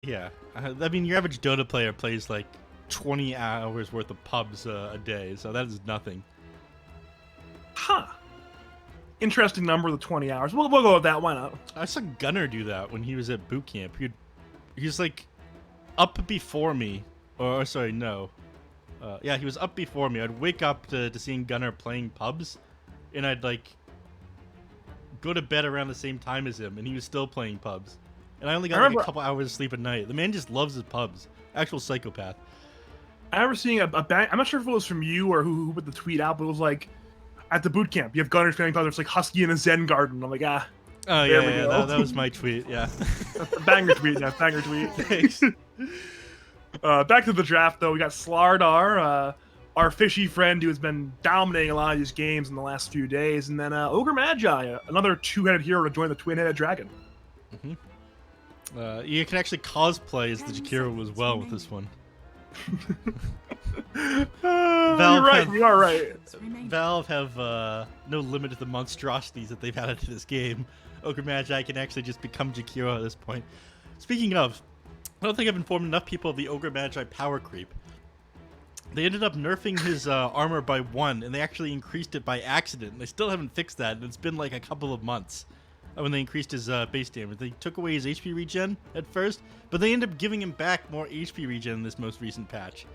Yeah. I mean, your average Dota player plays like 20 hours worth of pubs a day, so that is nothing. Huh. Interesting number, the 20 hours. We'll go with that. Why not? I saw Gunnar do that when he was at boot camp. He's like up before me. Or sorry, no. Yeah, he was up before me. I'd wake up to seeing Gunnar playing pubs, and I'd like go to bed around the same time as him, and he was still playing pubs. And I only got like a couple hours of sleep at night. The man just loves his pubs. Actual psychopath. I remember seeing a bang. I'm not sure if it was from you or who put the tweet out, but it was like at the boot camp. You have Gunnar playing pubs. It's like Husky in a Zen garden. I'm like, Oh yeah, that was my tweet. Yeah, banger tweet. Yeah, banger tweet. Thanks. Back to the draft though. We got Slardar, our fishy friend who has been dominating a lot of these games in the last few days, and then Ogre Magi, another two-headed hero to join the twin-headed dragon. Mm-hmm. You can actually cosplay as the Jakiro as well with this one. You're right. You are right. Valve have no limit to the monstrosities that they've added to this game. Ogre Magi can actually just become Jakiro at this point. Speaking of, I don't think I've informed enough people of the Ogre Magi power creep. They ended up nerfing his armor by 1, and they actually increased it by accident. And they still haven't fixed that, and it's been like a couple of months when they increased his base damage. They took away his HP regen at first, but they ended up giving him back more HP regen in this most recent patch.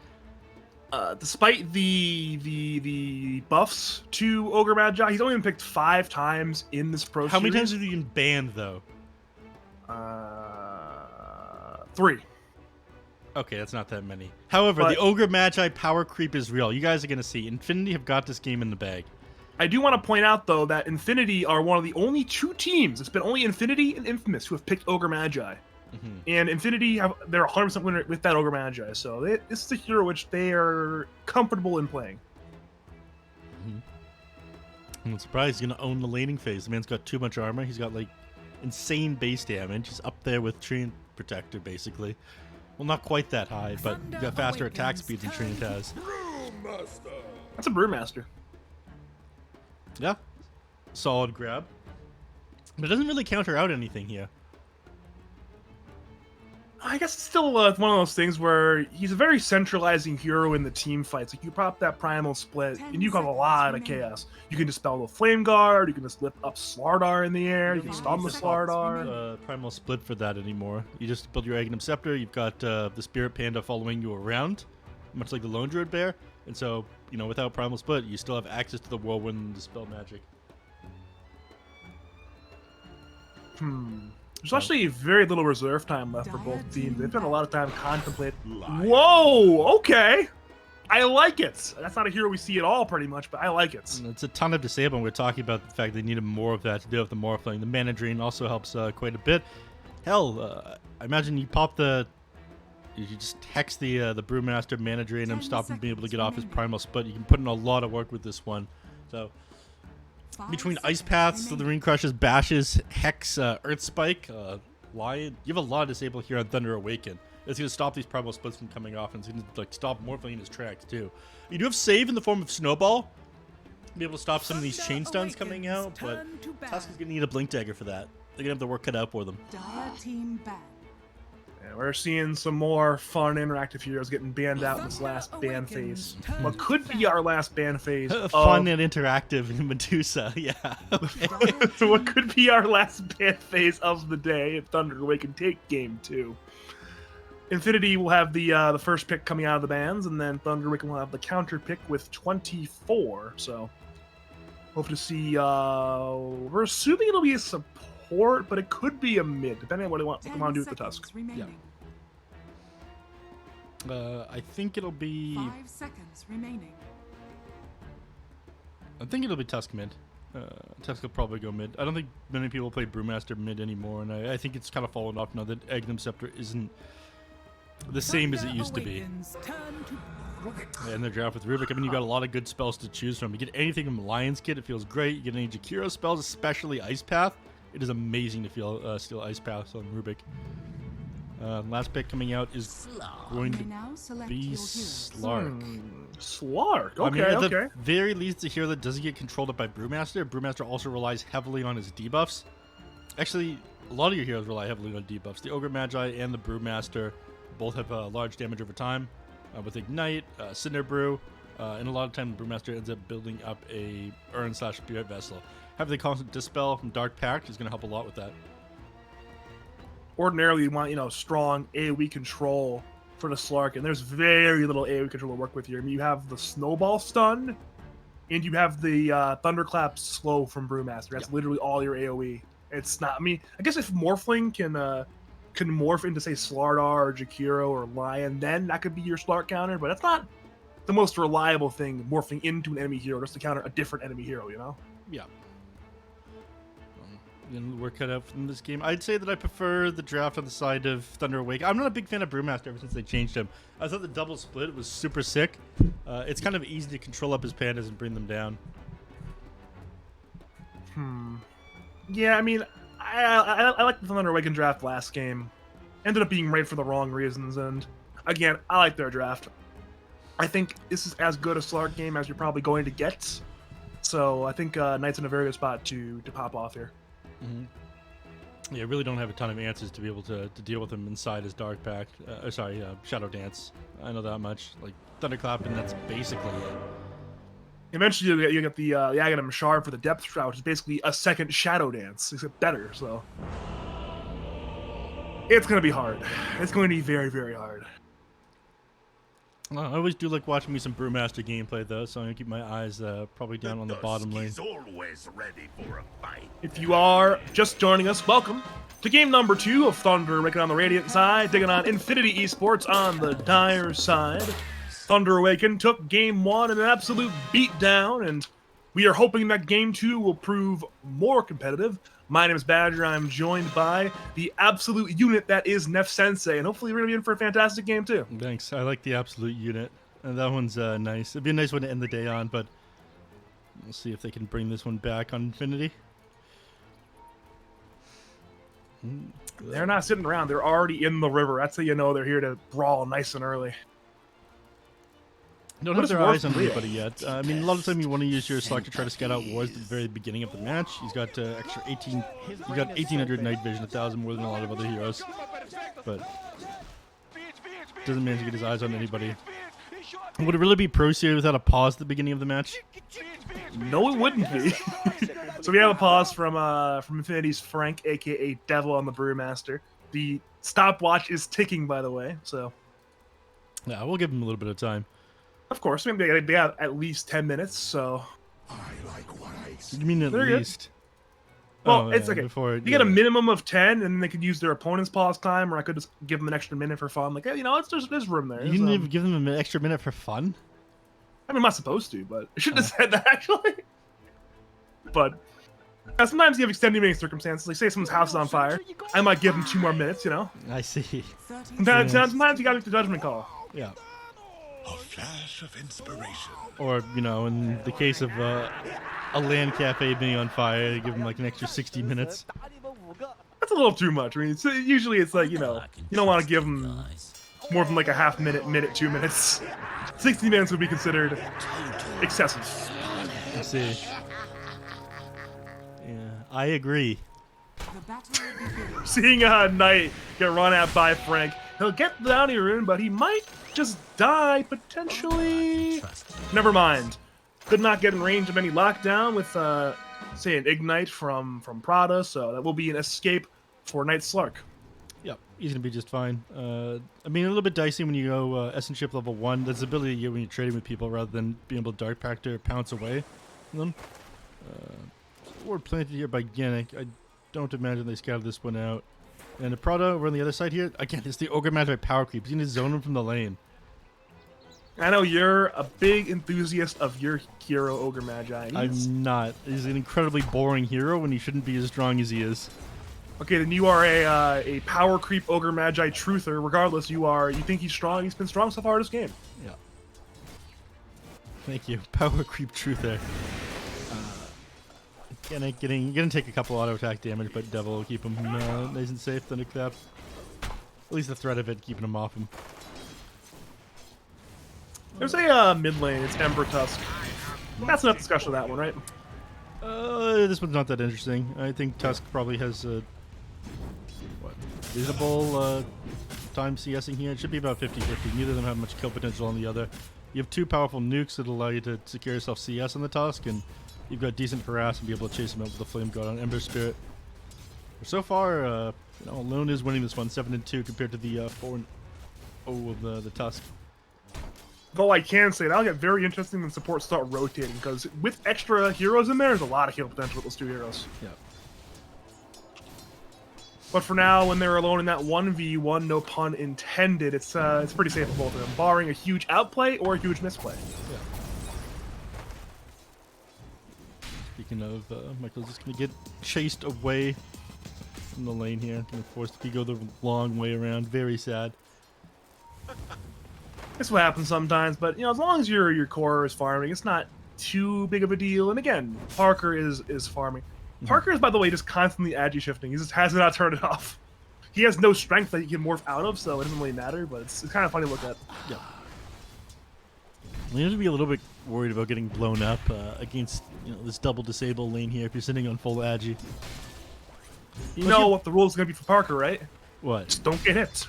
Despite the buffs to Ogre Magi, he's only been picked 5 times in this pro How many series. times have you been banned, though? 3. Okay, that's not that many. However, the Ogre Magi power creep is real. You guys are going to see. Infinity have got this game in the bag. I do want to point out, though, that Infinity are one of the only 2 teams. It's been only Infinity and Infamous who have picked Ogre Magi. Mm-hmm. And Infinity, they're 100% winner with that Ogre Magi. So this is a hero which they are comfortable in playing. Mm-hmm. I'm surprised he's going to own the laning phase. The man's got too much armor. He's got, like, insane base damage. He's up there with Treant Protector, basically. Well, not quite that high, but he's got faster attack speed than Treant has. That's a Brewmaster. Yeah. Solid grab. But it doesn't really counter out anything here. I guess it's still one of those things where he's a very centralizing hero in the team fights. Like, you pop that primal split, and you got a lot of chaos. You can dispel the Flame Guard, you can just lift up Slardar in the air, you can stun the Slardar. Primal split for that anymore. You just build your Agnum Scepter, you've got the Spirit Panda following you around, much like the Lone Druid Bear. And so, you know, without Primal Split, you still have access to the Whirlwind and Dispel Magic. There's actually very little reserve time left for both teams. They've spent a lot of time contemplating. Whoa, okay. I like it. That's not a hero we see at all, pretty much, but I like it. It's a ton of disable. We're talking about the fact they needed more of that to do with the Morphling. The Mana Drain also helps quite a bit. Hell, I imagine you pop the... You just hex the Brewmaster, Mana Drain him, stop him being able to get off his Primal Split. You can put in a lot of work with this one. So... Between Ice Paths, Slithering Crushes, Bashes, Hex, Earth Spike, Lion, you have a lot of disable here on Thunder Awaken. It's going to stop these Primal Splits from coming off, and it's going to like stop Morphling in his tracks, too. You do have Save in the form of Snowball, to be able to stop some of these Chain Stuns coming out, but Tusk is going to need a Blink Dagger for that. They're going to have the work cut out for them. Yeah, we're seeing some more fun interactive heroes getting banned out in this last ban phase. What could be our last ban phase. Fun and interactive in Medusa, yeah. Okay. So what could be our last ban phase of the day if Thunder Awaken take game 2. Infinity will have the first pick coming out of the bans, and then Thunder Awaken will have the counter pick with 24. So hope to see. We're assuming it'll be a support, but it could be a mid, depending on what they want to do with the Tusk. Yeah. I think it'll be. 5 seconds remaining. I think it'll be Tusk mid. Tusk will probably go mid. I don't think many people play Brewmaster mid anymore, and I think it's kind of fallen off now that Agnum Scepter isn't the same as it used to be. And the draft with Rubik, I mean, you got a lot of good spells to choose from. You get anything from Lion's Kit, it feels great. You get any Jakiro spells, especially Ice Path. It is amazing to feel steal Ice Path on Rubik. Last pick coming out is going to be Slark. Slark, okay, I mean, at okay. the very least, a hero that doesn't get controlled up by Brewmaster. Brewmaster also relies heavily on his debuffs. Actually, a lot of your heroes rely heavily on debuffs. The Ogre Magi and the Brewmaster both have large damage over time with Ignite, Cinder Brew, and a lot of time the Brewmaster ends up building up a Urn/Spirit Vessel. Having the constant Dispel from Dark Pact is going to help a lot with that. Ordinarily, you want, strong AoE control for the Slark, and there's very little AoE control to work with here. I mean, you have the Snowball Stun, and you have the Thunderclap Slow from Brewmaster. That's literally all your AoE. It's not. I mean, I guess if Morphling can morph into, say, Slardar or Jakiro or Lion, then that could be your Slark counter, but that's not the most reliable thing, morphing into an enemy hero just to counter a different enemy hero, Yeah. We're cut out from this game. I'd say that I prefer the draft on the side of Thunder Awaken. I'm not a big fan of Brewmaster ever since they changed him. I thought the double split was super sick. It's kind of easy to control up his pandas and bring them down. Yeah, I mean, I like the Thunder Awaken draft last game. Ended up being right for the wrong reasons, and again, I like their draft. I think this is as good a Slark game as you're probably going to get. So I think Knight's in a very good spot to pop off here. Yeah, I really don't have a ton of answers to be able to deal with him inside his Dark Pact. Shadow Dance. I know that much. Like Thunderclap, and that's basically it. Eventually, you get the Aghanim Shard for the Depth Shroud, which is basically a second Shadow Dance, except better. So it's going to be hard. It's going to be very, very hard. I always do like watching me some Brewmaster gameplay, though, so I'm going to keep my eyes probably down on the bottom lane. Always ready for a fight. If you are just joining us, welcome to game number 2 of Thunder Awaken on the Radiant side, taking on Infinity Esports on the Dire side. Thunder Awaken took game 1 in an absolute beatdown, and we are hoping that game 2 will prove more competitive. My name is Badger. I'm joined by the absolute unit that is Neph Sensei, and hopefully we're going to be in for a fantastic game too. Thanks. I like the absolute unit. That one's nice. It'd be a nice one to end the day on, but we'll see if they can bring this one back on Infinity. They're not sitting around. They're already in the river. That's how you know they're here to brawl nice and early. Don't have their eyes on anybody yet. I mean, a lot of the time you want to use your Slark to try to scout out wars at the very beginning of the match. He's got extra 18. He's got 1,800 night vision, 1,000 more than a lot of other heroes, but doesn't manage to get his eyes on anybody. Would it really be Pro Series without a pause at the beginning of the match? No, it wouldn't be. So we have a pause from Infinity's Frank, aka Devil on the Brewmaster. The stopwatch is ticking, by the way. So yeah, we'll give him a little bit of time. Of course, I mean, they have at least 10 minutes, so... I like what I see. You mean at least? Well, it's okay. You get a minimum of 10, and then they could use their opponent's pause time, or I could just give them an extra minute for fun. Like, hey, there's room there. You didn't even give them an extra minute for fun? I mean, I'm not supposed to, but I shouldn't have said that, actually. But sometimes you have extenuating circumstances. Like, say someone's house is on fire. I might give them 2 more minutes, I see. Sometimes you gotta make the judgment call. Yeah. A flash of inspiration. Or, in the case of a LAN cafe being on fire, you give them like an extra 60 minutes. That's a little too much. I mean, usually it's like, you don't want to give them more than like a half minute, 2 minutes. 60 minutes would be considered excessive. I see. Yeah, I agree. Seeing Knight get run at by Frank, he'll get the bounty rune, but he might just die, potentially. Never mind. Could not get in range of any lockdown with, say, an Ignite from Prada, so that will be an escape for Knight Slark. Yep, he's going to be just fine. I mean, a little bit dicey when you go Essence Ship level 1. That's the ability you get when you're trading with people rather than being able to Dark Pact or pounce away from them. Ward planted here by Yannick. I don't imagine they scouted this one out. And the Prada over on the other side here, again, it's the Ogre Magi power creep. He's going to zone him from the lane. I know you're a big enthusiast of your hero, Ogre Magi. I'm not. He's an incredibly boring hero when he shouldn't be as strong as he is. Okay, then you are a power creep Ogre Magi truther. Regardless, you think he's strong. He's been strong so far this game. Yeah. Thank you. Power creep truther. Gonna take a couple auto attack damage, but Devil will keep him nice and safe. Thunderclap. At least the threat of it keeping him off him. There's a mid lane. It's Ember Tusk. That's enough discussion of that one, right? This one's not that interesting. I think Tusk probably has a reasonable time CSing here. It should be about 50-50. Neither of them have much kill potential on the other. You have two powerful nukes that allow you to secure yourself CS on the Tusk, and you've got decent harass and be able to chase him out with the Flame God on Ember Spirit. So far, Alone is winning this one 7-2 compared to the 4-0 of the Tusk. Though I can say that'll get very interesting when supports start rotating, because with extra heroes in there, there's a lot of heal potential with those two heroes. Yeah. But for now, when they're alone in that 1v1, no pun intended, it's pretty safe for both of them, barring a huge outplay or a huge misplay. Yeah. Speaking of, Michael's just going to get chased away from the lane here. Going to force to go the long way around. Very sad. That's what happens sometimes, but as long as your core is farming, it's not too big of a deal. And again, Parker is farming. Parker is, by the way, just constantly agi shifting. He just has not turned it off. He has no strength that he can morph out of, so it doesn't really matter, but it's kind of funny to look at. Yeah. You have to be a little bit worried about getting blown up against this double disable lane here if you're sitting on full agi. You know what the rule is going to be for Parker, right? What? Just don't get hit.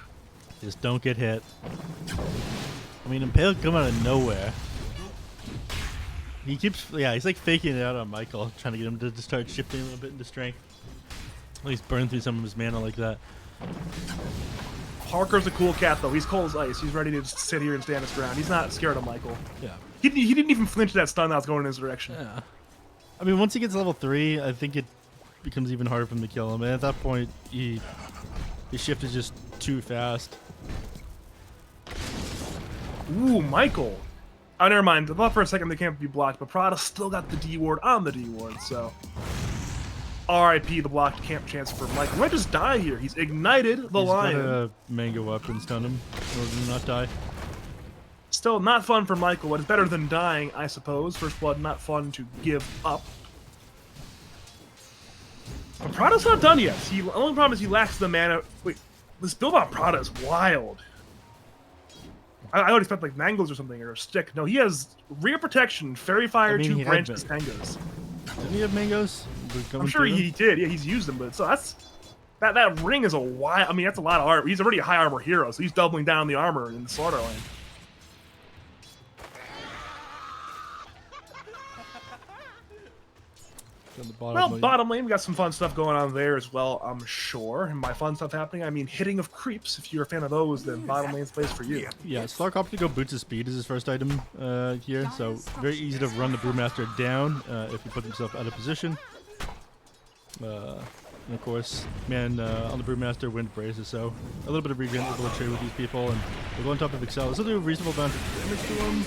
Just don't get hit. I mean, Impale come out of nowhere. He keeps, he's like faking it out on Michael, trying to get him to just start shifting a little bit into strength. At least burn through some of his mana like that. Parker's a cool cat, though. He's cold as ice. He's ready to just sit here and stand his ground. He's not scared of Michael. Yeah. He didn't even flinch at that stun that was going in his direction. Yeah. I mean, once he gets level 3, I think it becomes even harder for him to kill him. And at that point, his shift is just too fast. Ooh, Michael. Oh, never mind. I thought for a second they can't be blocked, but Prada still got the D ward on the D ward, so. RIP the blocked camp chance for Michael. He might just die here. He's ignited the lion. He's got a mango up and stun him in order to not die. Still not fun for Michael, but it's better than dying, I suppose. First blood, not fun to give up. But Prada's not done yet. The only problem is he lacks the mana. Wait, this build on Prada is wild. I would expect like Mangos or something, or a stick. No, he has rear protection, Fairy Fire, 2 branch Mangos. Didn't he have mangoes? I'm sure he did. Yeah, he's used them, but so that ring is a wild. I mean, that's a lot of armor. He's already a high armor hero, so he's doubling down the armor in the slaughter lane. Bottom lane, we got some fun stuff going on there as well, I'm sure. And by fun stuff happening, I mean hitting of creeps. If you're a fan of those, then bottom lane's place for you. Yeah, Stark opted to go Boots of Speed is his first item here, so very easy to run the Brewmaster down if he puts himself out of position. And of course, on the Brewmaster, Wind Braces, so a little bit of regen able to trade with these people, and we'll go on top of Excel. This will do a reasonable amount of damage to him.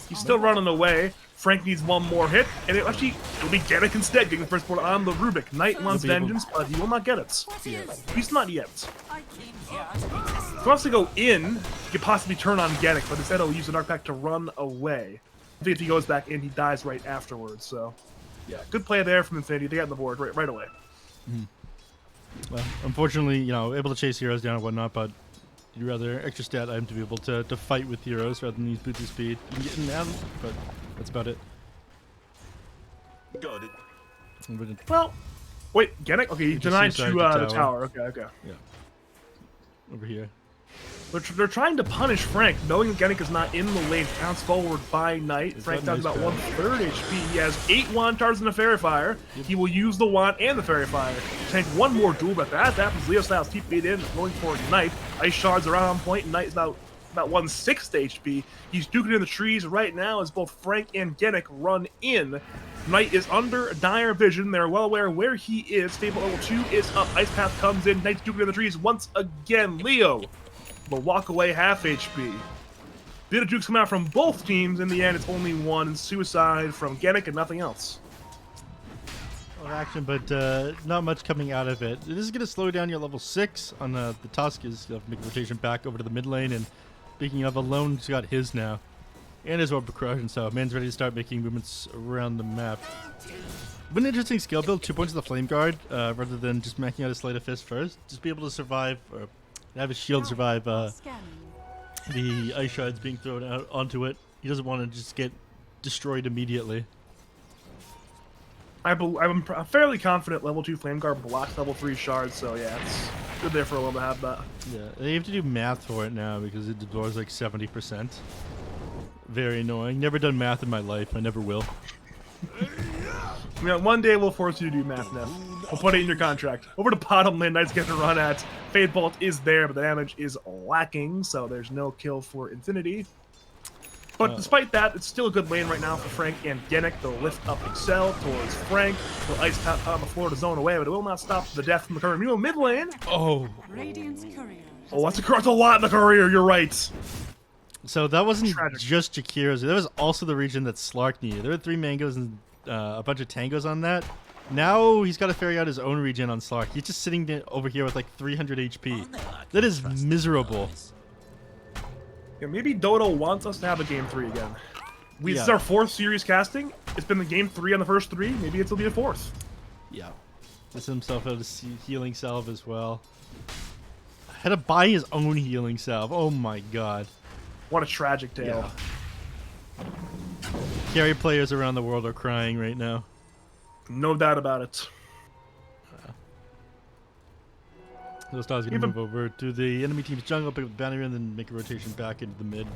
He's still running away. Frank needs one more hit, and it'll be Genek instead, getting the first one on the Rubik. Knight wants vengeance, but he will not get it. At least not yet. If he wants to go in, he could possibly turn on Genek, but instead he'll use the Dark Pact to run away. I think if he goes back in, he dies right afterwards, so. Yeah, good play there from Infinity. They got the board right away. Well, unfortunately, able to chase heroes down and whatnot, but you'd rather extra stat item to be able to fight with heroes rather than use Boots of Speed. You can get in now, but that's about it. Got it. Well, wait, Genek? Okay, he denied to the tower. Okay. Yeah. Over here. They're trying to punish Frank, knowing that Genek is not in the lane. Counts forward by Knight. Frank does about 1/3 HP. He has 8 wand charges and a Fairy Fire. He will use the wand and the Fairy Fire to tank one more duel, but that happens. Leo Styles TP'd in, going for Knight. Ice Shards are on point. Knight is about 1/6 HP. He's duking in the trees right now as both Frank and Genek run in. Knight is under dire vision. They're well aware where he is. Stable level 2 is up. Ice Path comes in. Knight's duking in the trees once again. Leo will walk away half HP. Bit of jukes come out from both teams. In the end, it's only one suicide from Genek and nothing else. Action, but not much coming out of it. This is going to slow down your level 6 on the Tusk. Is going to make a rotation back over to the mid lane. And speaking of, Alone's got his now. And his Orb of Corrosion, so man's ready to start making movements around the map. What an interesting skill build, 2 points of the Flame Guard, rather than just maxing out his Sleight of Fist first. Just be able to survive, or have his shield survive the Ice Shards being thrown out onto it. He doesn't want to just get destroyed immediately. I'm fairly confident level 2 Flame Guard blocks level 3 shards, so yeah, it's good there for a while to have that. Yeah, they have to do math for it now because it absorbs like 70%. Very annoying. Never done math in my life. I never will. You know, one day we'll force you to do math, Neff. We'll put it in your contract. Over to bottom lane, Knight's getting a run at. Fade Bolt is there, but the damage is lacking, so there's no kill for Infinity. But despite that, it's still a good lane right now for Frank and Genic. They'll lift up Excel towards Frank. They'll ice tap on the floor to zone away, but it will not stop the death from the courier. Meanwhile, mid lane. Oh. Radiant's courier. Oh, that's a lot in the courier. You're right. So that wasn't Tragic. just Jakira's. That was also the region that Slark needed. There were 3 mangoes and a bunch of tangos on that. Now he's got to ferry out his own regen on Slark. He's just sitting over here with like 300 HP. That is miserable. Yeah, maybe Dodo wants us to have a game 3 again. This is Yeah. our 4th series casting. It's been the game 3 on the first 3. Maybe it'll be a 4th. Yeah. Gets himself out a healing salve as well. Had to buy his own healing salve. Oh my god. What a tragic tale. Carry players around the world are crying right now. No doubt about it. Those stars gonna Even- move over to the enemy team's jungle, pick up the banner, and then make a rotation back into the mid.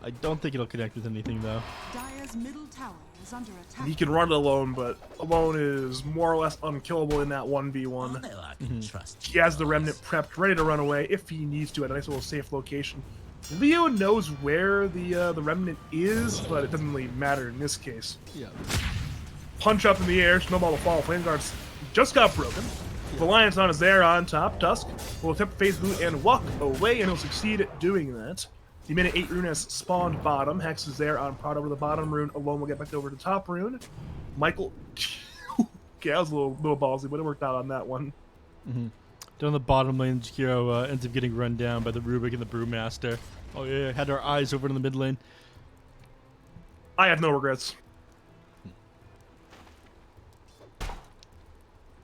I don't think it'll connect with anything though. Dire's middle tower is under attack. He can run it alone, but alone is more or less unkillable in that 1v1. He has the Remnant prepped, ready to run away if he needs to at a nice little safe location. Leo knows where the Remnant is, but it doesn't really matter in this case. Yeah. Punch up in the air, snowball to fall. Flame Guards just got broken. The Lion's on is there on top. Tusk will attempt phase boot and walk away, and he'll succeed at doing that. The minute 8 rune has spawned bottom. Hex is there on Prod over the bottom rune. Alone will get back over to top rune. Michael. Okay, that was a little ballsy, but it worked out on that one. Down the bottom lane, Jakiro ends up getting run down by the Rubik and the Brewmaster. Oh yeah, had our eyes over in the mid lane. I have no regrets.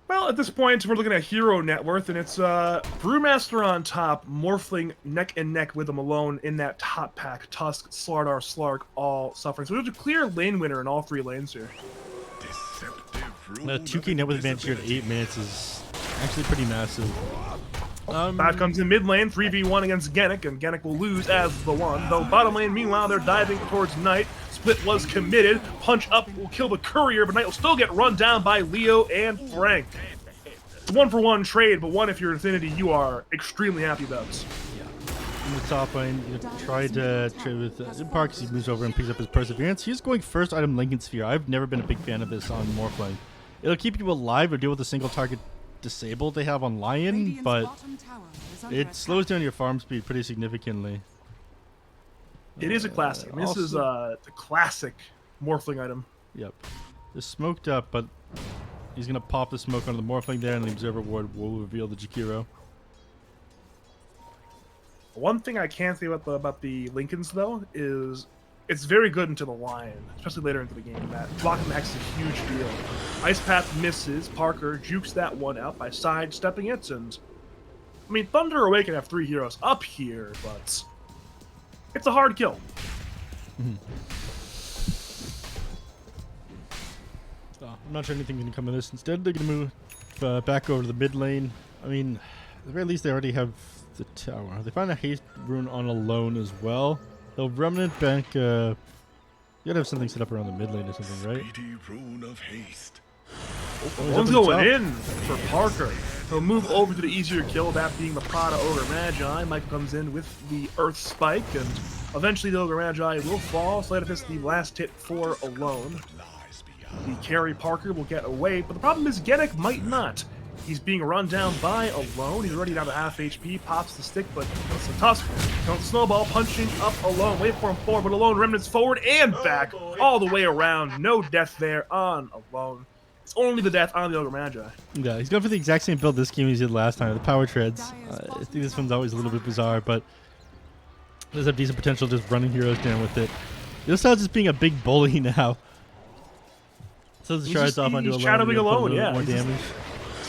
Well, at this point, we're looking at hero net worth, and it's Brewmaster on top, Morphling neck and neck with him alone in that top pack. Tusk, Slardar, Slark, all suffering. So there's a clear lane winner in all 3 lanes here. The 2k net with advantage here at 8 minutes is actually pretty massive. Five comes in mid lane, 3v1 against Genic, and Genic will lose as the one. Though bottom lane, meanwhile, they're diving towards Knight. Split was committed. Punch up will kill the courier, but Knight will still get run down by Leo and Frank. It's a 1-for-1 trade, but one if you're Infinity, you are extremely happy about. In the top lane, you tried to trade with Parks. He moves over and picks up his Perseverance. He's going first item Lincoln Sphere. I've never been a big fan of this on Morphling. It'll keep you alive or deal with a single target disable they have on Lion, Radiant's but bottom tower is under it attack. slows down your farm speed pretty significantly. It is a classic. This is the classic Morphling item. Yep. It's smoked up, but he's going to pop the smoke onto the Morphling there, and the Observer Ward will reveal the Jakiro. One thing I can say about the Lincolns, though, is it's very good into the Lion, especially later into the game. That blocking the Hex is a huge deal. Ice Path misses. Parker jukes that one out by sidestepping it, and I mean, Thunder Awaken have 3 heroes up here, but it's a hard kill. I'm not sure anything can come of this. Instead, they're going to move back over to the mid lane. I mean, at the very least, they already have the tower. They find a haste rune on alone as well. They'll Remnant bank. You gotta have something set up around the mid lane or something, right? Speedy rune of haste. One's up on going top. in for Parker. He'll move over to the easier kill, that being the Prada Ogre Magi. Michael comes in with the Earth Spike, and eventually the Ogre Magi will fall. Slatefist the last hit for alone. Lies beyond. The carry Parker will get away, but the problem is Genic might not. He's being run down by Alone. He's already down to half HP, pops the stick, but it's a Tusk. Comes Snowball, punching up Alone. Wait for him forward, but Alone remnants forward and back, all the way around. No death there on Alone. It's only the death on the Ogre Magi. Yeah, he's going for the exact same build this game as he did last time. The power treads. I think this one's always a little bit bizarre, but does have decent potential just running heroes down with it. This sounds just being a big bully now. So the shards off onto he's Alone. shadowing to put a Alone, little yeah. More He's just damage.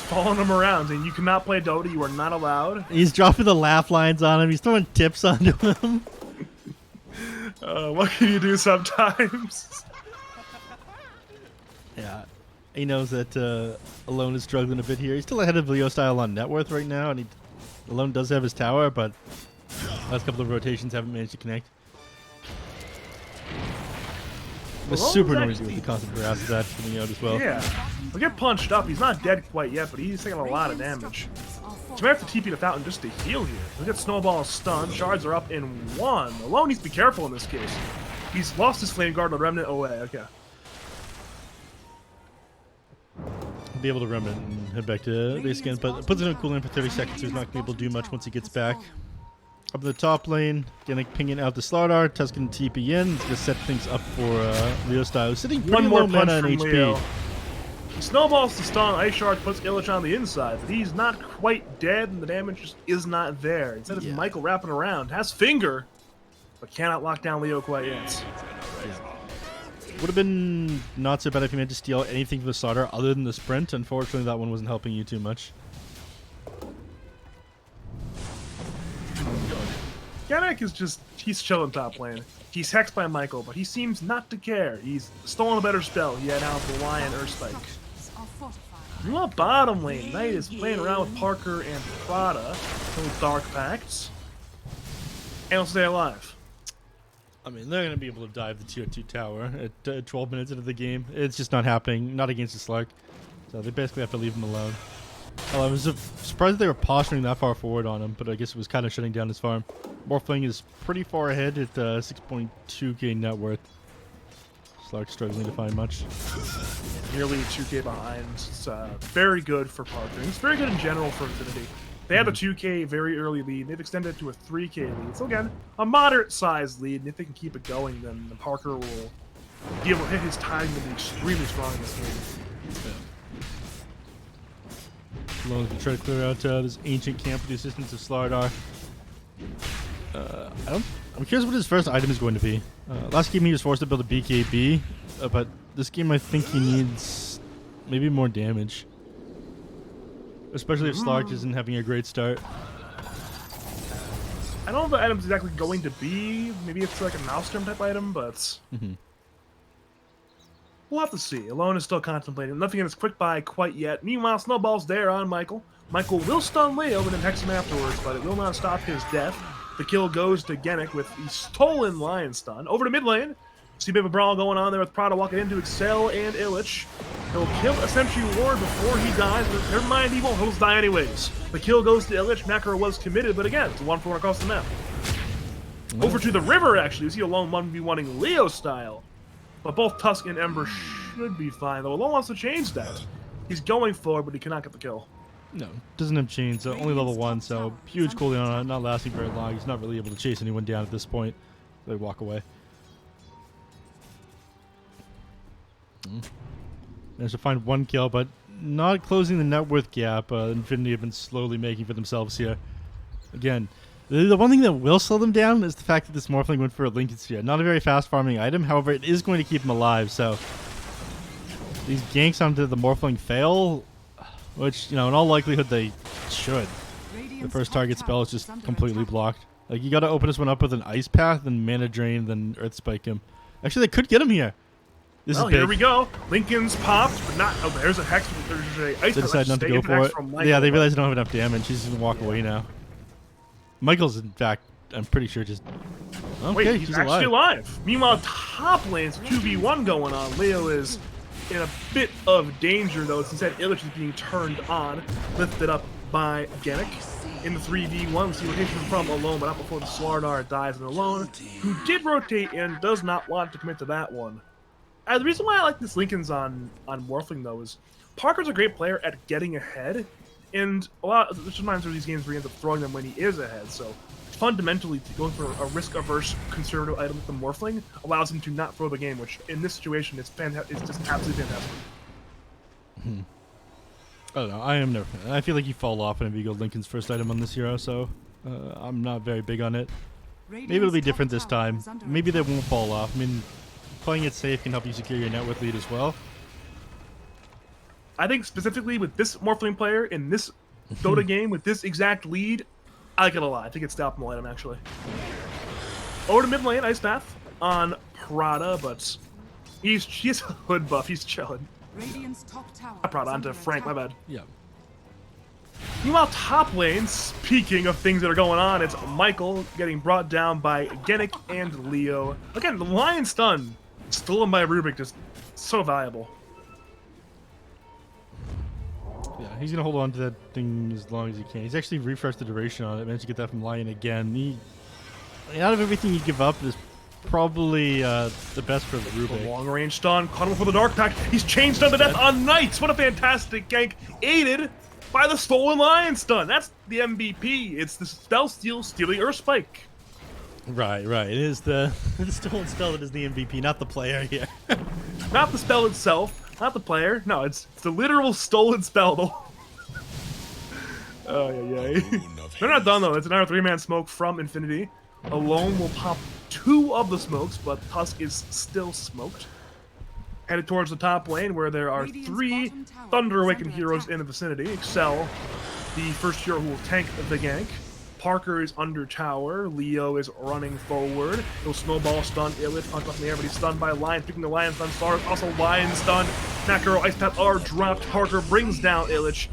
following him around, and you cannot play Dota. You are not allowed. He's dropping the laugh lines on him. He's throwing tips onto him. What can you do sometimes? Yeah. He knows that Alone is struggling a bit here. He's still ahead of Leo Style on net worth right now, and Alone does have his tower, but last couple of rotations haven't managed to connect. It's super noisy with the constant harass of that coming out as well. Yeah. He'll get punched up. He's not dead quite yet, but he's taking a lot of damage. So we have to TP the Fountain just to heal here. He'll get Snowball stunned. Shards are up in 1. Alone needs to be careful in this case. He's lost his Flame Guard, but Remnant away. Okay. Be able to Remnant and head back to base again, but it puts it on cooldown for 30 seconds, so he's not going to be able to do much once he gets back. Up in the top lane, gonna pinging out the Slardar, Tuscan TP in, to set things up for Leo Style, sitting pretty One more low punch mana from and HP. Leo. He snowballs to stun. Ice Shard puts Illich on the inside, but he's not quite dead, and the damage just is not there. Instead of Michael wrapping around, has Finger, but cannot lock down Leo quite yet. Would have been not so bad if you meant to steal anything from the Slardar other than the sprint. Unfortunately, that one wasn't helping you too much. Gennett is just, he's chilling top lane. He's hexed by Michael, but he seems not to care. He's stolen a better spell. He had now the Lion Earthspike. Structures are fortified. Meanwhile, bottom lane, Knight is playing around with Parker and Prada, little Dark Pacts, and will stay alive. I mean, they're going to be able to dive the tier 2 tower at 12 minutes into the game. It's just not happening, not against the Slark. So they basically have to leave him alone. I was surprised they were posturing that far forward on him, but I guess it was kind of shutting down his farm. Morphling is pretty far ahead at 6.2k net worth. Slark struggling to find much. Nearly 2k behind. It's very good for Parker. It's very good in general for Infinity. They had a 2k very early lead. They've extended it to a 3k lead. So again, a moderate-sized lead. And if they can keep it going, then Parker will be able to hit his timing and be extremely strong in this game. Alone can try to clear out this ancient camp with the assistance of Slardar. I'm curious what his first item is going to be. Last game he was forced to build a BKB, but this game I think he needs maybe more damage. Especially if Slark isn't having a great start. I don't know what the item's exactly going to be. Maybe it's like a Maelstrom type item, but we'll have to see. Alone is still contemplating. Nothing in his quick buy quite yet. Meanwhile, Snowball's there on Michael. Michael will stun Leo and then hex him afterwards, but it will not stop his death. The kill goes to Gennett with the stolen Lion Stun. Over to mid lane. See a bit of a brawl going on there with Prada walking into Excel and Illich. He'll kill a Sentry Ward before he dies, but never mind, he won't. He'll just die anyways. The kill goes to Illich. Macro was committed, but again, it's a 1-for-1 across the map. Over to the river, actually. You see Alone 1v1ing Leo style. But both Tusk and Ember should be fine, though Alone wants to change that. He's going forward, but he cannot get the kill. No, doesn't have chains. Only level 1, so huge cooldown on it, not lasting very long. He's not really able to chase anyone down at this point. They walk away. Managed to find 1 kill, but not closing the net worth gap. Infinity have been slowly making for themselves here. Again, the one thing that will slow them down is the fact that this Morphling went for a Lincoln Sphere. Not a very fast farming item, however, it is going to keep him alive, so these ganks onto the Morphling fail, which, you know, in all likelihood they should. The first target spell is just completely blocked. Like, you gotta open this one up with an Ice Path, then Mana Drain, then Earth Spike him. Actually, they could get him here. This is big. Here we go. Lincoln's popped, but not. Oh, there's a hex. There's a ice. They decide not to go for it. Yeah, they realize they don't have enough damage. He's gonna walk away now. Michael's, in fact, I'm pretty sure just. Okay, Wait, he's actually alive. Meanwhile, top lane's 2v1 going on. Leo is in a bit of danger, though, since that Illich is being turned on, lifted up by Gennett. In the 3v1, see rotation from Alone, but not before the Slardar dies in Alone, who did rotate and does not want to commit to that one. The reason why I like this Lincoln's on Morphling, though, is Parker's a great player at getting ahead, and sometimes there's these games where he ends up throwing them when he is ahead, so fundamentally going for a risk-averse conservative item with the Morphling allows him to not throw the game, which in this situation is just absolutely fantastic. I don't know. I am never. I feel like you fall off whenever you go Lincoln's first item on this hero, so I'm not very big on it. Maybe it'll be different this time. Maybe they won't fall off. I mean, playing it safe can help you secure your net worth lead as well. I think specifically with this Morphling player in this Dota game with this exact lead, I like it a lot. I think it's the optimal item, actually. Over to mid lane, Ice Path on Prada, but he has a hood buff. He's chilling. Radiant's top tower. I brought is onto under Frank, my attack. bad. Yeah. Meanwhile, top lane, speaking of things that are going on, it's Michael getting brought down by Genic and Leo. Again, the Lion Stun, stolen by Rubik, just so valuable. Yeah, he's gonna hold on to that thing as long as he can. He's actually refreshed the duration on it. Managed to get that from Lion again. Out of everything you give up, is probably the best for Rubik. Long range stun, caught him for the Dark Pact. He's chained stun to death on Knights. What a fantastic gank, aided by the stolen Lion Stun. That's the MVP. It's the spell steal stealing Earth Spike. Right. It is the stolen spell that is the MVP, not the player here. Not the spell itself, not the player. No, it's the literal stolen spell. Oh, yeah. They're not done though. It's another 3-man smoke from Infinity. Alone will pop 2 of the smokes, but Tusk is still smoked. Headed towards the top lane where there are Radiant's 3 bottom tower Thunder is Awaken under heroes attack. in the vicinity. Excel, the first hero who will tank the gank. Parker is under tower. Leo is running forward. He'll snowball stun Illich. Punch up in the air, but he's stunned by Lion. Speaking of Lion stun, Stars also Lion stun. Nakuro, Ice Path are dropped. Parker brings down Illich.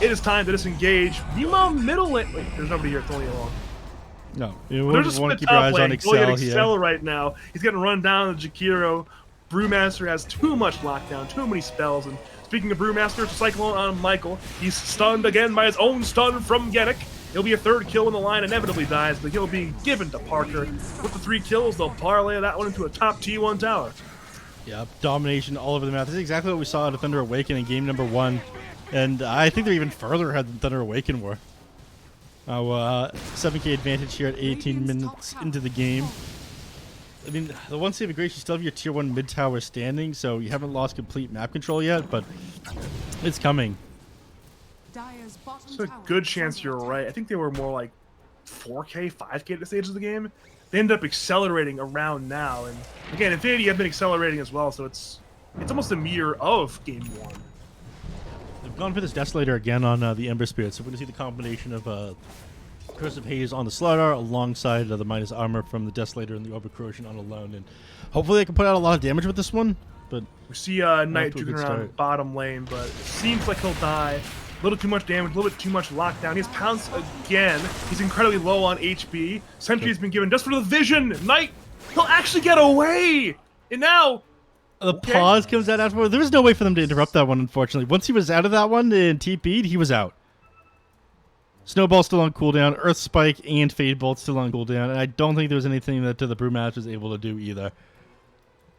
It is time to disengage. Meanwhile, middle lane. Wait, there's nobody here. It's only alone. No, you They're just want split to keep your eyes top on lane. Go at Excel Excel here. right now. He's getting run down to Jakiro. Brewmaster has too much lockdown, too many spells. And speaking of Brewmaster, it's a Cyclone on Michael. He's stunned again by his own stun from Genic. He'll be a 3rd kill when the line inevitably dies, but he'll be given to Parker. With the 3 kills, they'll parlay that one into a top T1 tower. Yeah, domination all over the map. This is exactly what we saw at Thunder Awaken in game number 1. And I think they're even further ahead than Thunder Awaken were. 7k advantage here at 18 minutes into the game. I mean, the one saving grace, you still have your tier 1 mid tower standing, so you haven't lost complete map control yet, but it's coming. Dire's bottom There's a tower good is chance under you're attack. right. I think they were more like 4k, 5k at the stage of the game. They ended up accelerating around now, and again, Infinity have been accelerating as well, so it's almost a mirror of game 1. They've gone for this Desolator again on the Ember Spirit, so we're going to see the combination of Curse of Haze on the Slardar alongside the minus armor from the Desolator and the Orb Corrosion on alone, and hopefully they can put out a lot of damage with this one, but We see Knight to a juking good around start. bottom lane, but it seems like he'll die. A little too much damage, a little bit too much lockdown. He has Pounce again. He's incredibly low on HP. Sentry's been given just for the vision. Knight, he'll actually get away! And now, the pause comes out afterward. There was no way for them to interrupt that one, unfortunately. Once he was out of that one and TP'd, he was out. Snowball still on cooldown, Earth Spike and Fade Bolt still on cooldown, and I don't think there was anything that the Brewmaster was able to do either.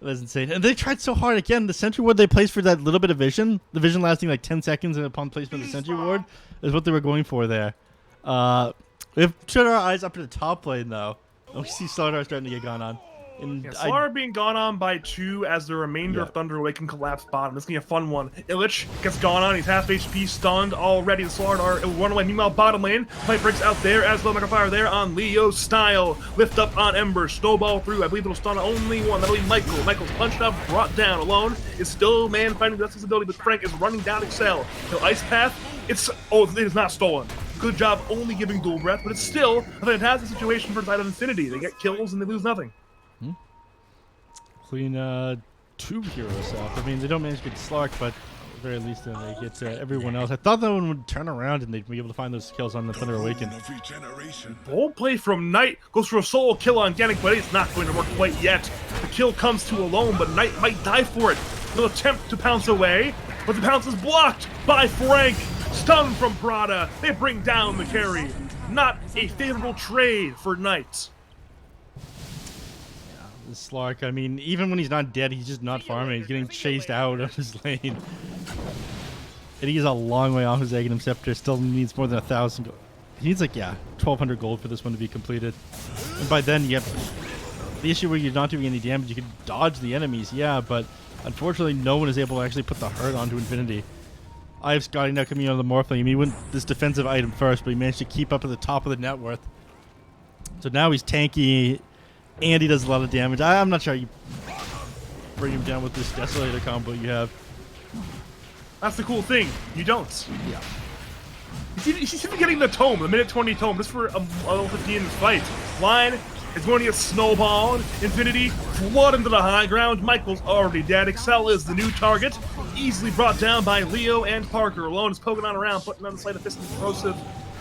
That's insane. And they tried so hard again. The Sentry Ward they placed for that little bit of vision, the vision lasting like 10 seconds upon placement of the Sentry Ward, is what they were going for there. We've turned our eyes up to the top lane though. And we see Slardar starting to get gone on. And yeah, Slardar being gone on by 2 as the remainder Yeah. of Thunder Awaken collapse bottom. This is going to be a fun one. Illich gets gone on. He's half HP stunned already. The Slardar will run away. Meanwhile, bottom lane. Fight breaks out there as well. Fire there on Leo style. Lift up on Ember. Snowball through. I believe it'll stun only one. That'll be Michael. Michael's punched up, brought down. Alone is still man fighting the his ability, but Frank is running down Excel. He'll Ice Path. It is not stolen. Good job only giving dual breath, but it's still a fantastic situation for Side of Infinity. They get kills and they lose nothing. clean 2 heroes off. I mean, they don't manage to get Slark, but at the very least they get everyone else. I thought that one would turn around and they'd be able to find those kills on the Thunder Awaken. Of regeneration. Bold play from Knight. Goes for a solo kill on Genic, but it's not going to work quite yet. The kill comes to Alone, but Knight might die for it. He'll attempt to pounce away, but the pounce is blocked by Frank. Stun from Prada. They bring down the carry. Not a favorable trade for Knight. Slark, I mean, even when he's not dead, he's just not farming. He's getting chased out of his lane. And he's a long way off his Aghanim Scepter. Still needs more than 1,000 gold. He needs like, 1,200 gold for this one to be completed. And by then, you have the issue where you're not doing any damage. You can dodge the enemies, but unfortunately, no one is able to actually put the hurt onto Infinity. I have Scotty now coming out of the Morphling. I mean, he went this defensive item first, but he managed to keep up at the top of the net worth. So now he's tanky, and he does a lot of damage. I'm not sure you bring him down with this Desolator combo you have. That's the cool thing. You don't. Yeah. He's even getting the tome, the minute 20 tome, just for a level 15 in this fight. Line is going to get snowballed. Infinity flood into the high ground. Michael's already dead. Excel is the new target. easily brought down by Leo and Parker. Alone is poking on around, putting on the slight of fist explosive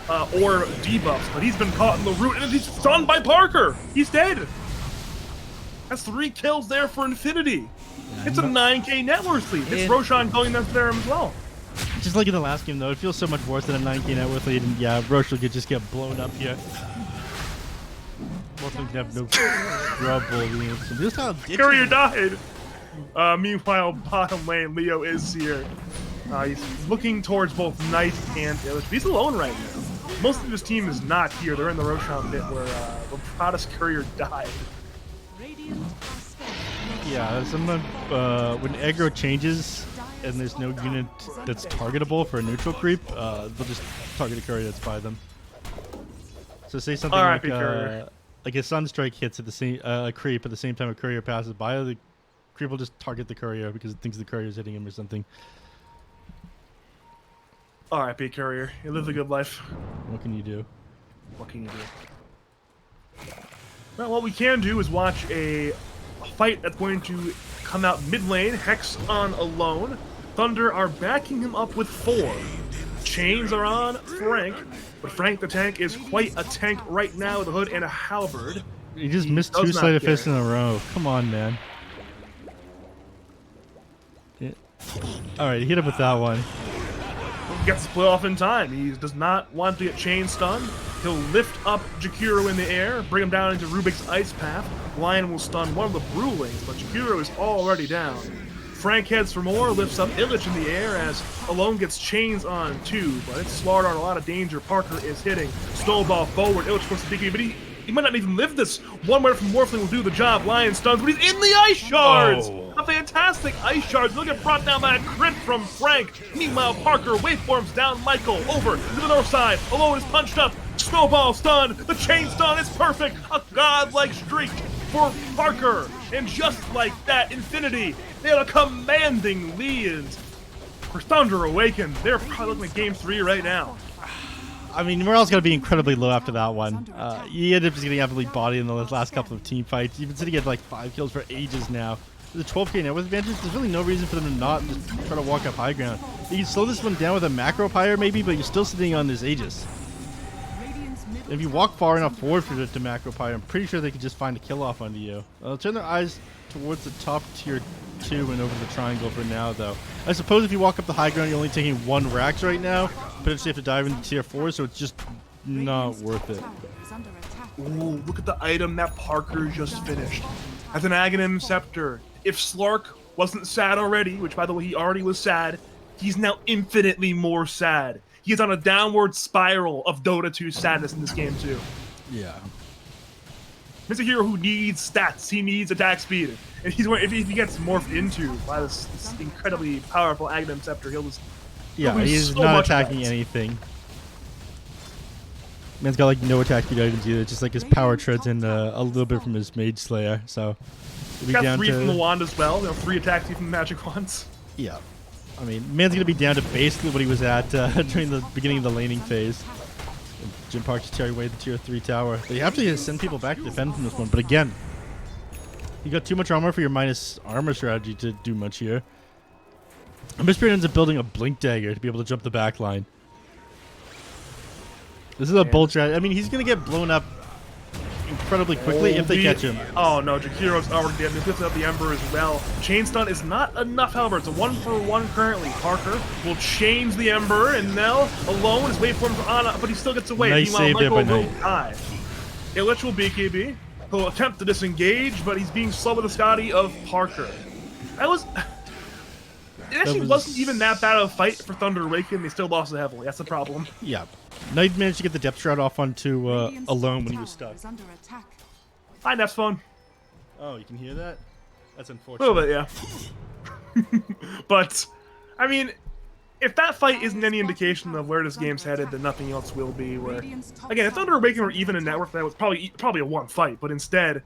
or debuffs, but he's been caught in the root and he's stunned by Parker. He's dead. That's 3 kills there for Infinity. It's a 9k net worth lead. It's Roshan going there as well. Just like in the last game, though, it feels so much worse than a 9k net worth lead, and yeah, Roshan could just get blown up here. Morphling can have no trouble being able to. This how Courier died. Meanwhile, bottom lane, Leo is here. He's looking towards both Knight and Illich. He's alone right now. Most of his team is not here. They're in the Roshan pit where the Protoss Courier died. Yeah, sometimes when aggro changes and there's no unit that's targetable for a neutral creep, they'll just target a courier that's by them. So say something like a Sunstrike hits at the same creep at the same time a courier passes by, the creep will just target the courier because it thinks the courier is hitting him or something. R.I.P. Courier. You lived a good life. What can you do? What can you do? Well, what we can do is watch a fight that's going to come out mid lane. Hex on alone. Thunder are backing him up with 4. Chains are on Frank, but Frank the tank is quite a tank right now with a hood and a halberd. He just missed 2 sleight of fists in a row. Come on, man. Yeah. Alright, he hit him with that one. He gets split off in time. He does not want to get chain stunned. He'll lift up Jakiro in the air, bring him down into Rubik's Ice Path. Lion will stun one of the Brewlings, but Jakiro is already down. Frank heads for more, lifts up Illich in the air as Alone gets chains on 2, but it's Slardar in a lot of danger. Parker is hitting. Snowball forward. Illich wants to DK, but he might not even live this. One word from Morphling will do the job. Lion stuns, but he's in the Ice Shards! Oh. A fantastic Ice Shards. They'll get brought down by a crit from Frank. Meanwhile, Parker waveforms down Michael over to the north side. Alone is punched up. Snowball stun. The chain stun is perfect. A godlike streak for Parker. And just like that, Infinity, they had a commanding lead. For Thunder Awaken, they're probably looking at game 3 right now. I mean, morale's got to be incredibly low after that one. You end up just getting absolutely bodied in the last couple of team fights. You've been sitting at like 5 kills for ages now. With a 12k net worth advantage, there's really no reason for them to not just try to walk up high ground. You can slow this one down with a macro pyre maybe, but you're still sitting on this Aegis. If you walk far enough forward for it to macro pyre, I'm pretty sure they could just find a kill off onto you. They'll turn their eyes towards the top tier 2 and over the triangle for now, though. I suppose if you walk up the high ground, you're only taking 1 Rax right now. Potentially have to dive into tier 4, so it's just not worth it. Ooh, look at the item that Parker just finished. As an Aghanim Scepter. If Slark wasn't sad already, which by the way he already was sad, he's now infinitely more sad. He's on a downward spiral of Dota 2 sadness in this game too. Yeah. He's a hero who needs stats. He needs attack speed. And if he gets morphed into by this incredibly powerful Aghanim Scepter, he'll just... Yeah, he's not attacking anything. Man's got like no attack speed items either, just like his power treads and a little bit from his Mage Slayer, so... He's got 3 from the wand as well, 3 attack speed from the magic wands. Yeah. I mean, man's gonna be down to basically what he was at during the beginning of the laning phase. Jim Park just tearing away the tier 3 tower. They have to send people back to defend from this one, but again, you got too much armor for your minus armor strategy to do much here. Mystery ends up building a Blink Dagger to be able to jump the back line. This is a bold strategy. I mean, he's gonna get blown up incredibly quickly if they catch him. Oh no, Jakiro's already dead. He picks up the Ember as well. Chain stun is not enough, however. It's a 1-for-1 currently. Parker will change the Ember, and now Alone is waveforms on, but he still gets away. Nice save there by Knight. Die. Illich will BKB. He'll attempt to disengage, but he's being slow with the Scotty of Parker. It actually wasn't even that bad of a fight for Thunder Awaken. They still lost it heavily. That's the problem. Yeah. Knight managed to get the Depth Shroud off onto Alone when he was stuck. Hi, Neph's phone. Oh, you can hear that? That's unfortunate. A little bit, yeah. But, I mean, if that fight isn't any indication of where this game's headed, then nothing else will be. Where, again, if Thunder Awaken were even a network, that was probably a 1 fight. But instead,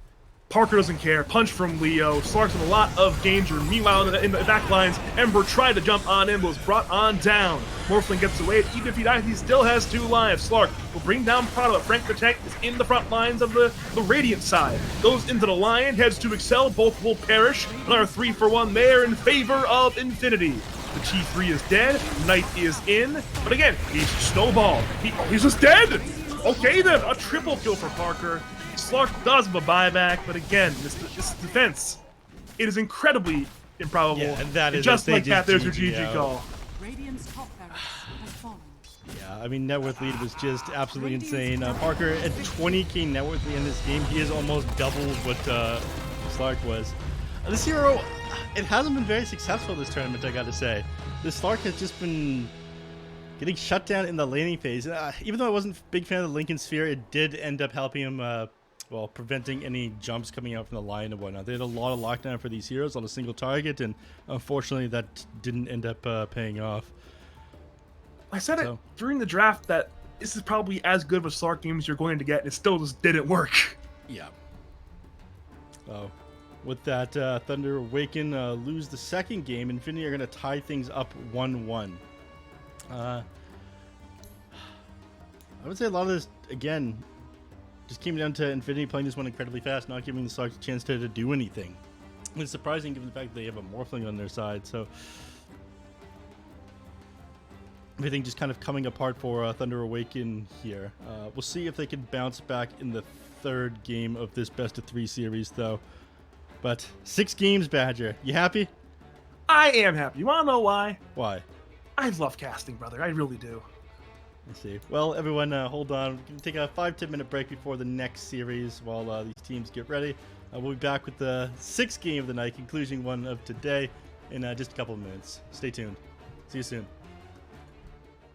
Parker doesn't care. Punch from Leo. Slark's in a lot of danger. Meanwhile, in the back lines, Ember tried to jump on him, but was brought on down. Morphling gets away. Even if he dies, he still has 2 lives. Slark will bring down Prado, but Frank the tank is in the front lines of the Radiant side. Goes into the Lion, heads to Excel. Both will perish. Another 3-for-1 there in favor of Infinity. The T3 is dead. Knight is in. But again, he's snowballed. He's just dead. Okay then, a triple kill for Parker. Slark does have a buyback, but again, this defense, it is incredibly improbable. Yeah, and that is just it. like They that, just there's your GG GG out. call. Radiant's top barracks has fallen. Yeah, I mean, net worth lead was just absolutely insane. Parker at 20k net worth in this game, he is almost double what Slark was. This hero, it hasn't been very successful this tournament, I gotta say. This Slark has just been getting shut down in the laning phase. Even though I wasn't a big fan of the Lincoln Sphere, it did end up helping him, well, preventing any jumps coming out from the line and whatnot. They had a lot of lockdown for these heroes on a single target, and unfortunately that didn't end up paying off. I said it during the draft that this is probably as good of a Slark game as you're going to get, and it still just didn't work. Yeah. Oh. With that, Thunder Awaken lose the second game. Infinity are going to tie things up 1-1. I would say a lot of this, again, just came down to Infinity playing this one incredibly fast, not giving the Slarks a chance to do anything. It's surprising given the fact that they have a Morphling on their side, so everything just kind of coming apart for Thunder Awaken here. We'll see if they can bounce back in the third game of this best-of-3 series, though. But 6 games, Badger. You happy? I am happy. You want to know why? Why? I love casting, brother. I really do. Let's see. Well, everyone, hold on. We're going to take a 5-10 minute break before the next series while these teams get ready. We'll be back with the 6th game of the night, conclusion one of today, in just a couple of minutes. Stay tuned. See you soon.